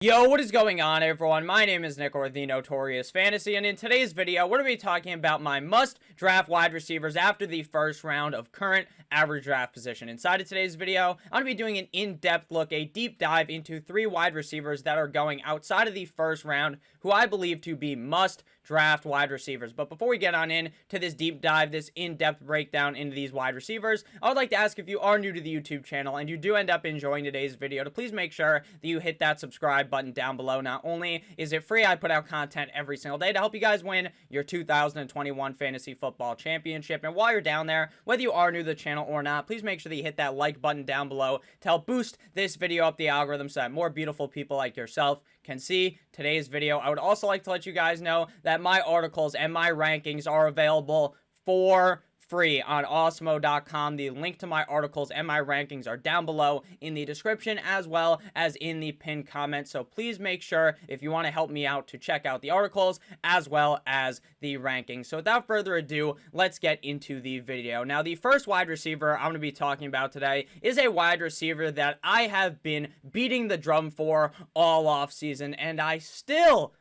Yo, what is going on, everyone? My name is Nick, or the Notorious Fantasy, and in today's video, we're going to be talking about my must-draft wide receivers after the first round of current average draft position. Inside of today's video, I'm going to be doing an in-depth look, a deep dive into 3 wide receivers that are going outside of the first round, who I believe to be must-draft wide receivers. But before we get on in to this deep dive, this in-depth breakdown into these wide receivers, I would like to ask, if you are new to the YouTube channel and you do end up enjoying today's video, to please make sure that you hit that subscribe button down below. Not only is it free, I put out content every single day to help you guys win your 2021 Fantasy Football Championship. And while you're down there, whether you are new to the channel or not, please make sure that you hit that like button down below to help boost this video up the algorithm so that more beautiful people like yourself can see today's video. I would also like to let you guys know that my articles and my rankings are available for free on awesemo.com. The link to my articles and my rankings are down below in the description as well as in the pinned comment. So please make sure, if you want to help me out, to check out the articles as well as the rankings. So without further ado, let's get into the video. Now, the first wide receiver I'm going to be talking about today is a wide receiver that I have been beating the drum for all off season, and I still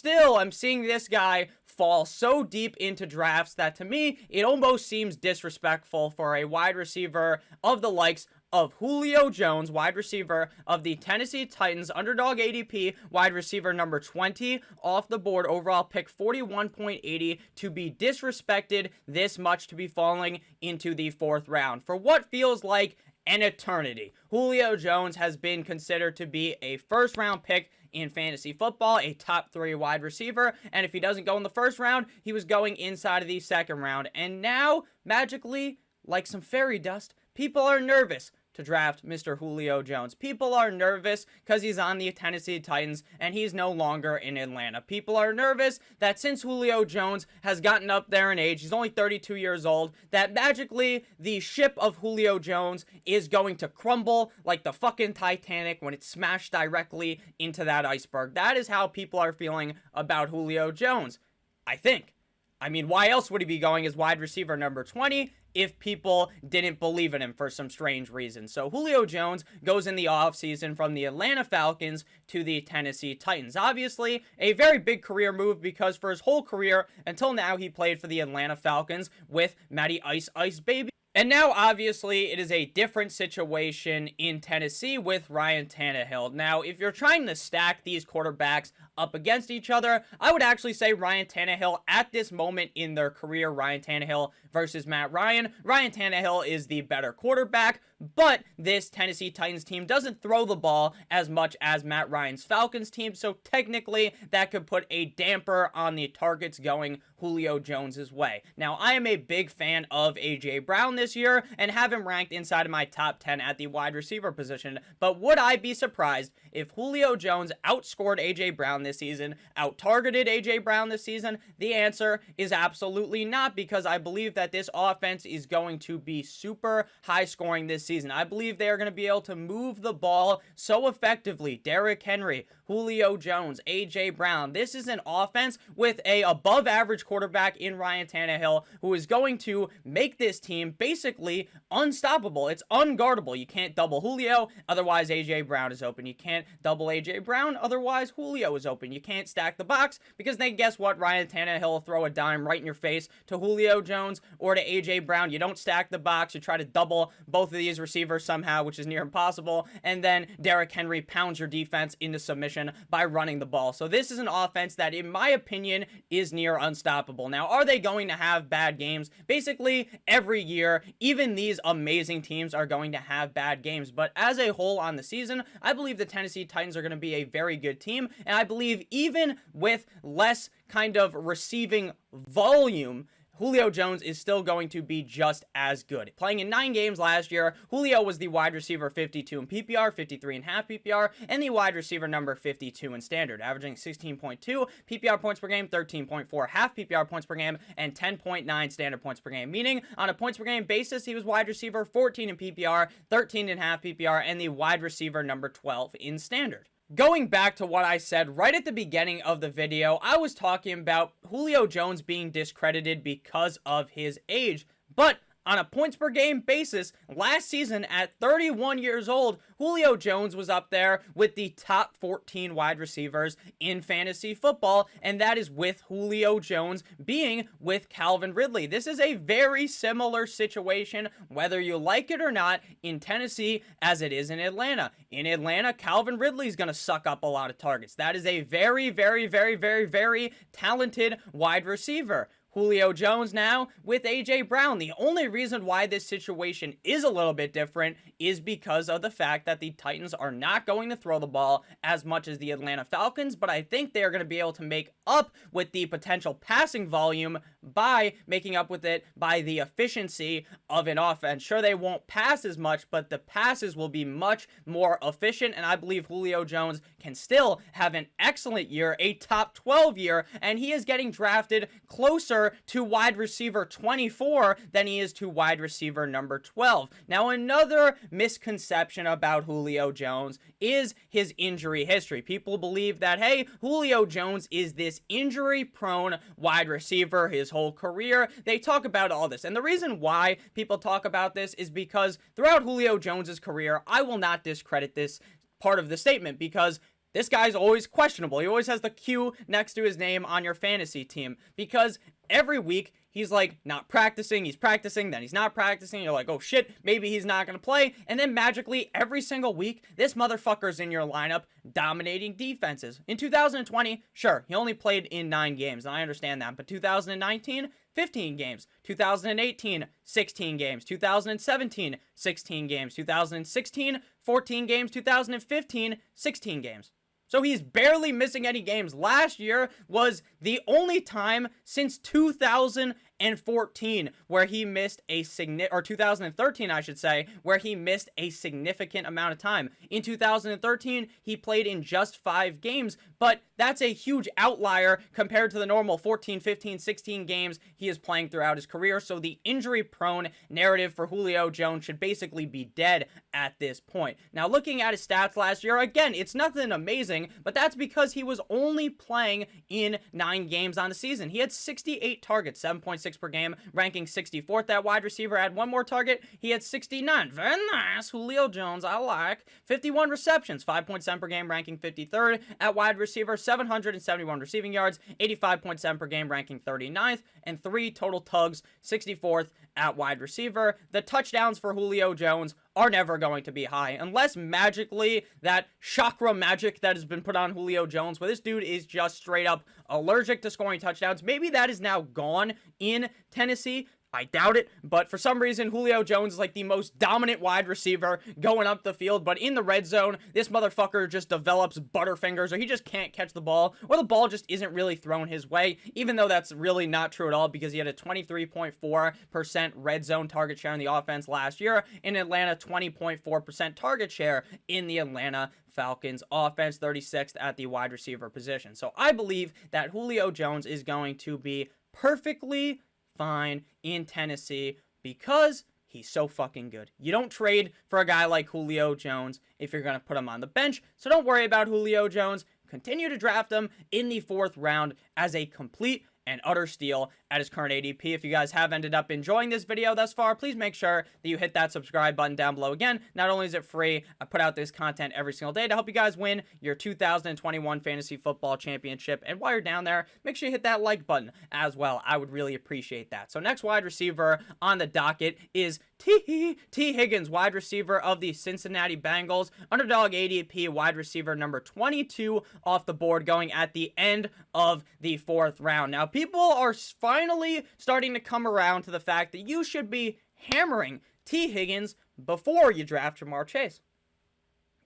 I'm seeing this guy fall so deep into drafts that, to me, it almost seems disrespectful for a wide receiver of the likes of Julio Jones, wide receiver of the Tennessee Titans, underdog ADP, wide receiver number 20 off the board, overall pick 41.80, to be disrespected this much, to be falling into the 4th round for what feels like an eternity. Julio Jones has been considered to be a first-round pick in fantasy football, a top 3 wide receiver, and if he doesn't go in the first round, he was going inside of the 2nd round. And now, magically, like some fairy dust, people are nervous to draft Mr. Julio Jones. People are nervous because he's on the Tennessee Titans and he's no longer in Atlanta. People are nervous that since Julio Jones has gotten up there in age, he's only 32 years old, that magically the ship of Julio Jones is going to crumble like the fucking Titanic when it's smashed directly into that iceberg. That is how people are feeling about Julio Jones, I think. I mean, why else would he be going as wide receiver number 20 if people didn't believe in him for some strange reason? So Julio Jones goes in the offseason from the Atlanta Falcons to the Tennessee Titans. Obviously, a very big career move, because for his whole career until now, he played for the Atlanta Falcons with Matty Ice Baby. And now, obviously, it is a different situation in Tennessee with Ryan Tannehill. Now, if you're trying to stack these quarterbacks up against each other, I would actually say Ryan Tannehill at this moment in their career, Ryan Tannehill versus Matt Ryan. Ryan Tannehill is the better quarterback, but this Tennessee Titans team doesn't throw the ball as much as Matt Ryan's Falcons team, so technically that could put a damper on the targets going Julio Jones' way. Now, I am a big fan of A.J. Brown this year and have him ranked inside of my top 10 at the wide receiver position, but would I be surprised if Julio Jones outscored A.J. Brown this season, out-targeted A.J. Brown this season? The answer is absolutely not, because I believe that this offense is going to be super high-scoring this season. I believe they are going to be able to move the ball so effectively. Derrick Henry, Julio Jones, A.J. Brown. This is an offense with a above-average quarterback in Ryan Tannehill, who is going to make this team basically unstoppable. It's unguardable. You can't double Julio, otherwise A.J. Brown is open. You can't double A.J. Brown, otherwise Julio is open. You can't stack the box, because then guess what? Ryan Tannehill will throw a dime right in your face to Julio Jones or to A.J. Brown. You don't stack the box. You try to double both of these receivers somehow, which is near impossible, and then Derrick Henry pounds your defense into submission by running the ball. So this is an offense that, in my opinion, is near unstoppable. Now, are they going to have bad games? Basically, every year, even these amazing teams are going to have bad games, but as a whole on the season, I believe the Tennessee Titans are going to be a very good team, and I believe even with less kind of receiving volume, Julio Jones is still going to be just as good. Playing in 9 games last year, Julio was the wide receiver 52 in PPR, 53 in half PPR, and the wide receiver number 52 in standard, averaging 16.2 PPR points per game, 13.4 half PPR points per game, and 10.9 standard points per game. Meaning, on a points per game basis, he was wide receiver 14 in PPR, 13 in half PPR, and the wide receiver number 12 in standard. Going back to what I said right at the beginning of the video, I was talking about Julio Jones being discredited because of his age, but on a points per game basis, last season at 31 years old, Julio Jones was up there with the top 14 wide receivers in fantasy football, and that is with Julio Jones being with Calvin Ridley. This is a very similar situation, whether you like it or not, in Tennessee as it is in Atlanta. In Atlanta, Calvin Ridley is going to suck up a lot of targets. That is a very, very, very, very, very talented wide receiver. Julio Jones now with A.J. Brown. The only reason why this situation is a little bit different is because of the fact that the Titans are not going to throw the ball as much as the Atlanta Falcons, but I think they are going to be able to make up with the potential passing volume by making up with it by the efficiency of an offense. Sure, they won't pass as much, but the passes will be much more efficient, and I believe Julio Jones can still have an excellent year, a top 12 year, and he is getting drafted closer to wide receiver 24 than he is to wide receiver number 12. Now, another misconception about Julio Jones is his injury history. People believe that, hey, Julio Jones is this injury-prone wide receiver his whole career. They talk about all this, and the reason why people talk about this is because throughout Julio Jones's career, I will not discredit this part of the statement because this guy's always questionable. He always has the Q next to his name on your fantasy team because every week he's like not practicing, he's practicing, then he's not practicing. You're like, oh shit, maybe he's not going to play. And then magically every single week, this motherfucker's in your lineup dominating defenses. In 2020, sure, he only played in 9 games, and I understand that. But 2019, 15 games. 2018, 16 games. 2017, 16 games. 2016, 14 games. 2015, 16 games. So he's barely missing any games. Last year was the only time since 2014 where he missed a or 2013, I should say, where he missed a significant amount of time. In 2013, he played in just 5 games, but that's a huge outlier compared to the normal 14, 15, 16 games he is playing throughout his career. So the injury-prone narrative for Julio Jones should basically be dead at this point. Now, looking at his stats last year, again, it's nothing amazing, but that's because he was only playing in 9 games on the season. He had 68 targets, 7.6 per game, ranking 64th at wide receiver. Had one more target, he had 69. Very nice, Julio Jones, I like. 51 receptions, 5.7 per game, ranking 53rd at wide receiver. 771 receiving yards, 85.7 per game, ranking 39th, and 3 total tugs, 64th at wide receiver. The touchdowns for Julio Jones are never going to be high, unless magically that chakra magic that has been put on Julio Jones, where this dude is just straight up allergic to scoring touchdowns. Maybe that is now gone in Tennessee. I doubt it, but for some reason, Julio Jones is like the most dominant wide receiver going up the field, but in the red zone, this motherfucker just develops butterfingers, or he just can't catch the ball, or the ball just isn't really thrown his way, even though that's really not true at all, because he had a 23.4% red zone target share in the offense last year. In Atlanta, 20.4% target share in the Atlanta Falcons offense, 36th at the wide receiver position. So I believe that Julio Jones is going to be perfectly fine in Tennessee because he's so fucking good. You don't trade for a guy like Julio Jones if you're going to put him on the bench, so don't worry about Julio Jones. Continue to draft him in the 4th round as a complete and utter steal at his current ADP. If you guys have ended up enjoying this video thus far, please make sure that you hit that subscribe button down below. Again, not only is it free, I put out this content every single day to help you guys win your 2021 Fantasy Football Championship. And while you're down there, make sure you hit that like button as well. I would really appreciate that. So next wide receiver on the docket is T. Higgins, wide receiver of the Cincinnati Bengals. Underdog ADP, wide receiver number 22 off the board, going at the end of the 4th round. Now, people are finally starting to come around to the fact that you should be hammering T. Higgins before you draft Ja'Marr Chase.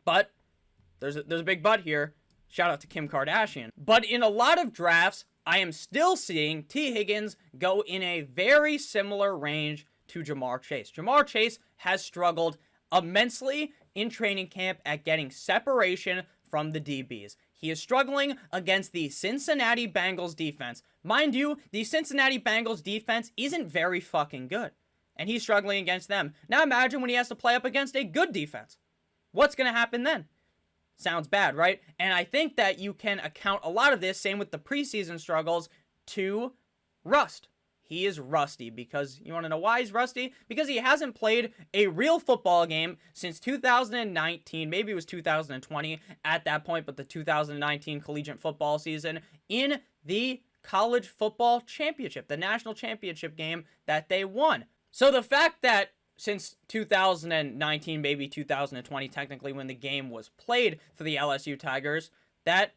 But there's a big but here. Shout out to Kim Kardashian. But in a lot of drafts, I am still seeing T. Higgins go in a very similar range to Ja'Marr Chase. Ja'Marr Chase has struggled immensely in training camp at getting separation from the DBs. He is struggling against the Cincinnati Bengals defense. Mind you, the Cincinnati Bengals defense isn't very fucking good, and he's struggling against them. Now imagine when he has to play up against a good defense. What's going to happen then? Sounds bad, right? And I think that you can account a lot of this, same with the preseason struggles, to rust. he is rusty. Because you want to know why he's rusty? Because he hasn't played a real football game since 2019. Maybe it was 2020 at that point, but the 2019 collegiate football season in the college football championship, the national championship game that they won. So the fact that since 2019, maybe 2020, technically when the game was played for the LSU Tigers, that,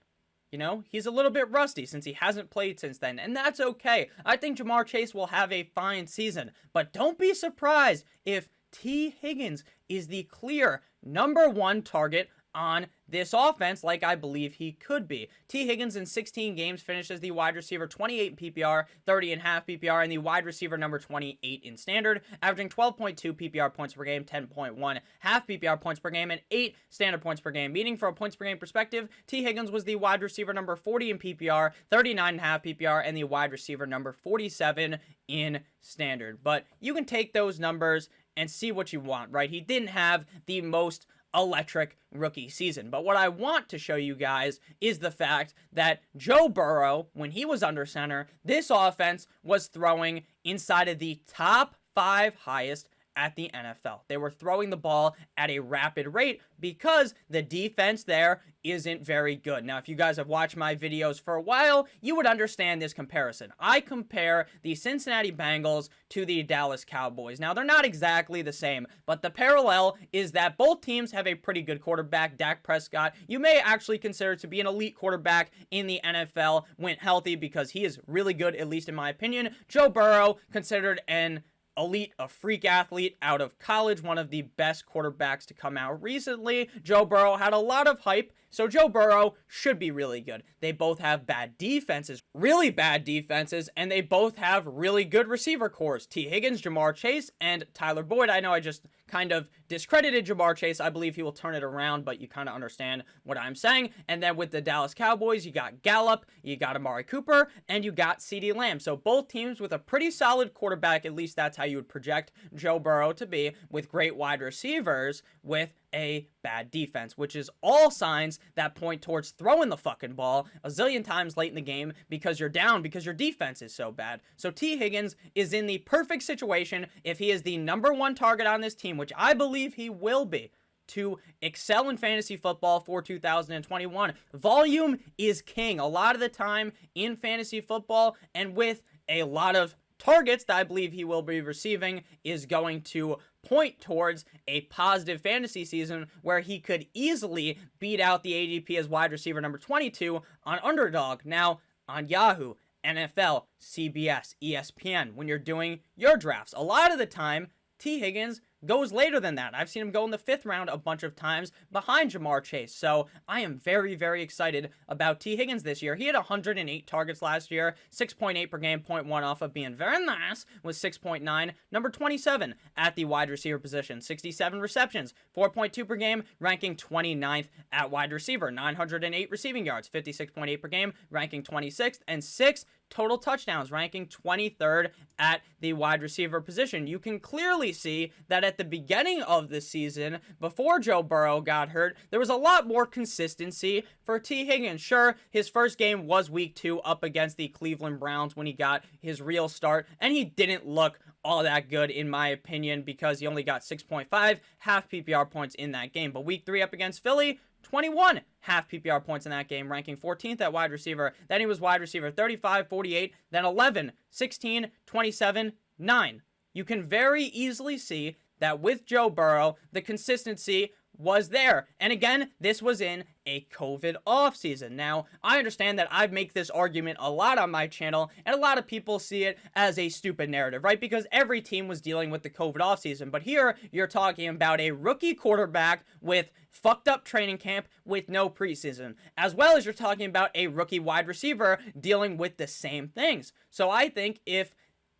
you know, he's a little bit rusty since he hasn't played since then, and that's okay. I think Ja'Marr Chase will have a fine season, but don't be surprised if T. Higgins is the clear #1 target on this offense, like I believe he could be. T. Higgins in 16 games finished as the wide receiver 28 in PPR, 30 in half PPR, and the wide receiver number 28 in standard, averaging 12.2 PPR points per game, 10.1 half PPR points per game, and 8 standard points per game. Meaning, from a points per game perspective, T. Higgins was the wide receiver number 40 in PPR, 39 in half PPR, and the wide receiver number 47 in standard. But you can take those numbers and see what you want, right? He didn't have the most electric rookie season. But what I want to show you guys is the fact that Joe Burrow, when he was under center, this offense was throwing inside of the top 5 highest at the NFL. They were throwing the ball at a rapid rate because the defense there isn't very good. Now, if you guys have watched my videos for a while, you would understand this comparison. I compare the Cincinnati Bengals to the Dallas Cowboys. Now, they're not exactly the same, but the parallel is that both teams have a pretty good quarterback, Dak Prescott. You may actually consider to be an elite quarterback in the NFL when healthy because he is really good, at least in my opinion. Joe Burrow, considered an elite, a freak athlete out of college, one of the best quarterbacks to come out recently. Joe Burrow had a lot of hype, so Joe Burrow should be really good. They both have bad defenses, really bad defenses, and they both have really good receiver cores. T. Higgins, Ja'Marr Chase, and Tyler Boyd. I know I just kind of discredited Ja'Marr Chase. I believe he will turn it around, but you kind of understand what I'm saying. And then with the Dallas Cowboys, you got Gallup, you got Amari Cooper, and you got CeeDee Lamb. So both teams with a pretty solid quarterback, at least that's how you would project Joe Burrow to be, with great wide receivers, with a bad defense, which is all signs that point towards throwing the fucking ball a zillion times late in the game because you're down, because your defense is so bad. So T. Higgins is in the perfect situation if he is the #1 target on this team, which I believe he will be, to excel in fantasy football for 2021. Volume is king a lot of the time in fantasy football, and with a lot of targets that I believe he will be receiving is going to point towards a positive fantasy season where he could easily beat out the ADP as wide receiver number 22 on Underdog. Now, on Yahoo, NFL, CBS, ESPN, when you're doing your drafts, a lot of the time, T. Higgins goes later than that. I've seen him go in the 5th round a bunch of times behind Ja'Marr Chase. So I am very, very excited about T. Higgins this year. He had 108 targets last year, 6.8 per game, 0.1 off of being very nice, with 6.9. Number 27 at the wide receiver position, 67 receptions, 4.2 per game, ranking 29th at wide receiver, 908 receiving yards, 56.8 per game, ranking 26th, and 6 total touchdowns, ranking 23rd at the wide receiver position. You can clearly see that at the beginning of the season, before Joe Burrow got hurt, there was a lot more consistency for T. Higgins. Sure, his first game was week 2 up against the Cleveland Browns when he got his real start, and he didn't look all that good in my opinion because he only got 6.5 half PPR points in that game. But week 3 up against Philly, 21 half PPR points in that game, ranking 14th at wide receiver. Then he was wide receiver 35, 48, then 11, 16, 27, 9. You can very easily see that with Joe Burrow, the consistency was there. And again, this was in a COVID offseason. Now, I understand that I make this argument a lot on my channel, and a lot of people see it as a stupid narrative, right? Because every team was dealing with the COVID offseason. But here, you're talking about a rookie quarterback with fucked up training camp with no preseason, as well as you're talking about a rookie wide receiver dealing with the same things. So I think if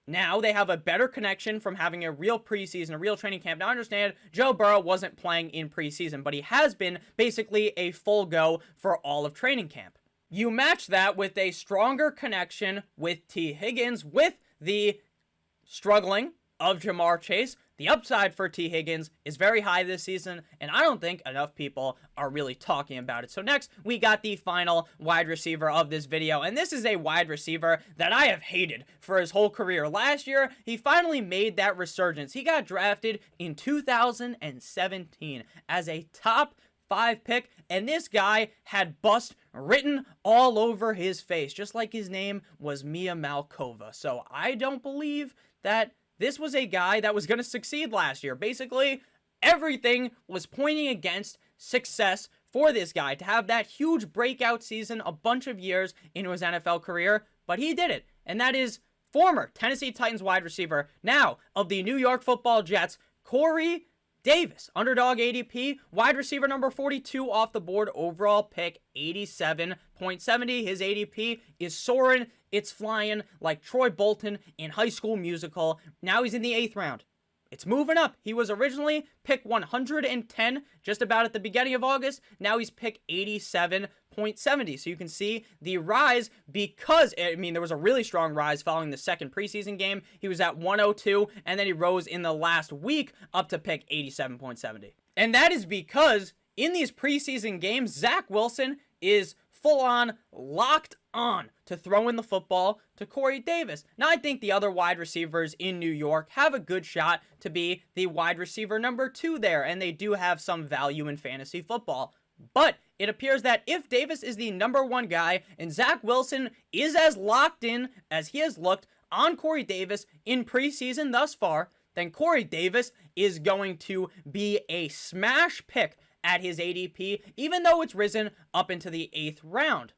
now they have a better connection from having a real preseason, a real training camp. Now, I understand Joe Burrow wasn't playing in preseason, but he has been basically a full go for all of training camp. You match that with a stronger connection with T. Higgins, with the struggling of Ja'Marr Chase, The upside for T. Higgins is very high this season, and I don't think enough people are really talking about it. So next, we got the final wide receiver of this video, and this is a wide receiver that I have hated for his whole career. Last year, he finally made that resurgence. He got drafted in 2017 as a top 5 pick, and this guy had bust written all over his face, just like his name was Mia Malkova. So I don't believe that this was a guy that was going to succeed last year. Basically, everything was pointing against success for this guy to have that huge breakout season a bunch of years into his NFL career, but he did it. And that is former Tennessee Titans wide receiver, now of the New York Football Jets, Corey Davis. Underdog ADP, wide receiver number 42 off the board, overall pick 87.70. His ADP is soaring. It's flying like Troy Bolton in High School Musical. Now he's in the 8th round. It's moving up. He was originally pick 110 just about at the beginning of August. Now he's pick 87.70. So you can see the rise because, I mean, there was a really strong rise following the second preseason game. He was at 102, and then he rose in the last week up to pick 87.70. And that is because in these preseason games, Zach Wilson is full-on locked on to throwing the football to Corey Davis. Now, I think the other wide receivers in New York have a good shot to be the wide receiver number 2 there, and they do have some value in fantasy football. But it appears that if Davis is the number 1 guy and Zach Wilson is as locked in as he has looked on Corey Davis in preseason thus far, then Corey Davis is going to be a smash pick at his ADP, even though it's risen up into the 8th round.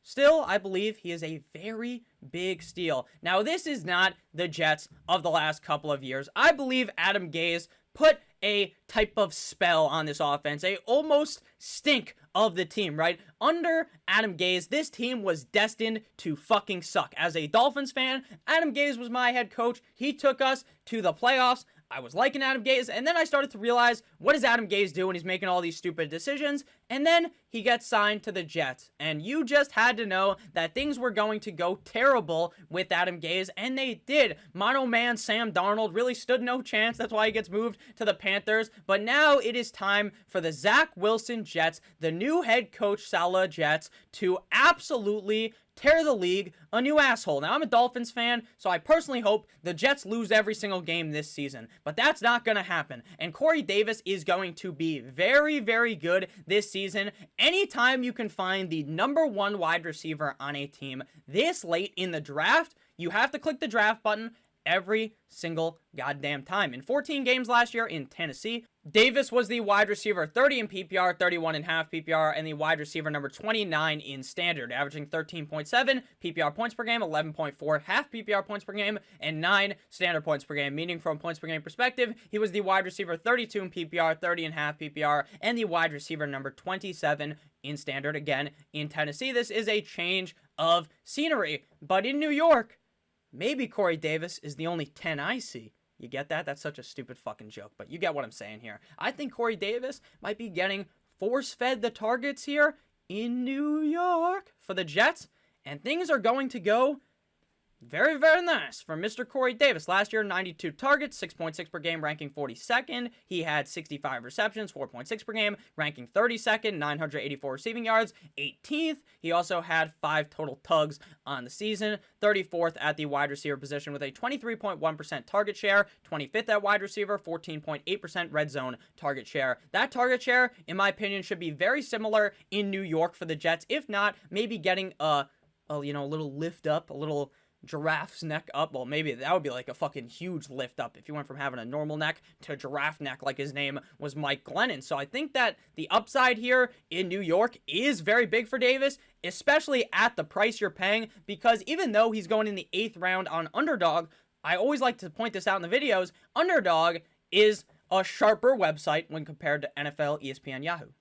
Still, I believe he is a very big steal. Now, this is not the Jets of the last couple of years. I believe Adam Gase put a type of spell on this offense, a almost stink of the team, right? Under Adam Gase, this team was destined to fucking suck. As a Dolphins fan, Adam Gase was my head coach. He took us to the playoffs. I was liking Adam Gase, and then I started to realize, what does Adam Gase do when he's making all these stupid decisions? And then he gets signed to the Jets, and you just had to know that things were going to go terrible with Adam Gase, and they did. Mono man Sam Darnold really stood no chance. That's why he gets moved to the Panthers. But now it is time for the Zach Wilson Jets, the new head coach Salah Jets, to absolutely tear the league a new asshole. Now, I'm a Dolphins fan, so I personally hope the Jets lose every single game this season, but that's not going to happen. And Corey Davis is going to be very, very good this season. Anytime you can find the number 1 wide receiver on a team this late in the draft, you have to click the draft button every single goddamn time. In 14 games last year in Tennessee, Davis was the wide receiver 30 in PPR, 31.5 PPR, and the wide receiver number 29 in standard, averaging 13.7 PPR points per game, 11.4 half PPR points per game, and 9 standard points per game. Meaning, from points per game perspective, he was the wide receiver 32 in PPR, 30.5 PPR, and the wide receiver number 27 in standard, again, in Tennessee. This is a change of scenery, but in New York, maybe Corey Davis is the only 10 I see. You get that? That's such a stupid fucking joke, but you get what I'm saying here. I think Corey Davis might be getting force-fed the targets here in New York for the Jets, and things are going to go very, very nice for Mr. Corey Davis. Last year, 92 targets, 6.6 per game, ranking 42nd. He had 65 receptions, 4.6 per game, ranking 32nd, 984 receiving yards, 18th. He also had 5 total tugs on the season, 34th at the wide receiver position with a 23.1% target share, 25th at wide receiver, 14.8% red zone target share. That target share, in my opinion, should be very similar in New York for the Jets. If not, maybe getting a little lift up, a little giraffe's neck up. Well, maybe that would be like a fucking huge lift up if you went from having a normal neck to giraffe neck, like his name was Mike Glennon. So I think that the upside here in New York is very big for Davis, especially at the price you're paying, because even though he's going in the 8th round on Underdog, I always like to point this out in the videos, Underdog is a sharper website when compared to NFL, ESPN, Yahoo,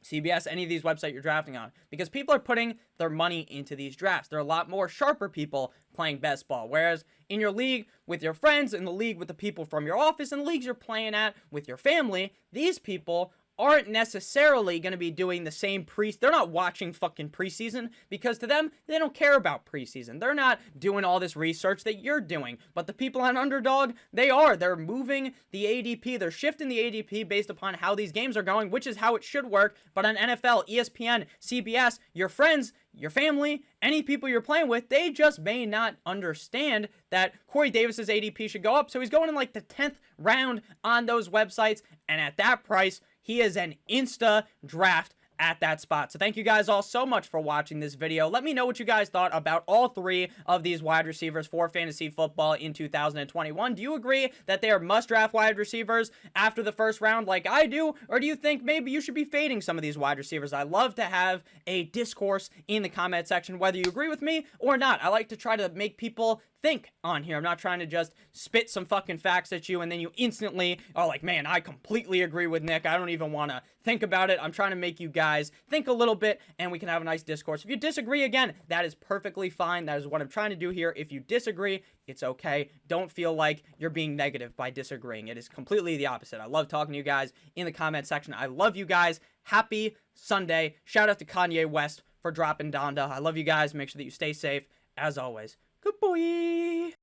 CBS, any of these websites you're drafting on, because people are putting their money into these drafts. There are a lot more sharper people playing best ball, whereas in your league with your friends, in the league with the people from your office, and the leagues you're playing at with your family, these people aren't necessarily going to be doing the same they're not watching fucking preseason, because to them, they don't care about preseason. They're not doing all this research that you're doing. But the people on Underdog, they are. They're moving the ADP. They're shifting the ADP based upon how these games are going, which is how it should work. But on NFL, ESPN, CBS, your friends, your family, any people you're playing with, they just may not understand that Corey Davis's ADP should go up. So he's going in like the 10th round on those websites. And at that price, he is an insta draft at that spot. So thank you guys all so much for watching this video. Let me know what you guys thought about all three of these wide receivers for fantasy football in 2021. Do you agree that they are must-draft wide receivers after the first round like I do? Or do you think maybe you should be fading some of these wide receivers? I love to have a discourse in the comment section, whether you agree with me or not. I like to try to make people think on here. I'm not trying to just spit some fucking facts at you and then you instantly are like, man, I completely agree with Nick. I don't even want to think about it. I'm trying to make you guys think a little bit and we can have a nice discourse. If you disagree, again, that is perfectly fine. That is what I'm trying to do here. If you disagree, it's okay. Don't feel like you're being negative by disagreeing. It is completely the opposite. I love talking to you guys in the comment section. I love you guys. Happy Sunday. Shout out to Kanye West for dropping Donda. I love you guys. Make sure that you stay safe. As always, good boy.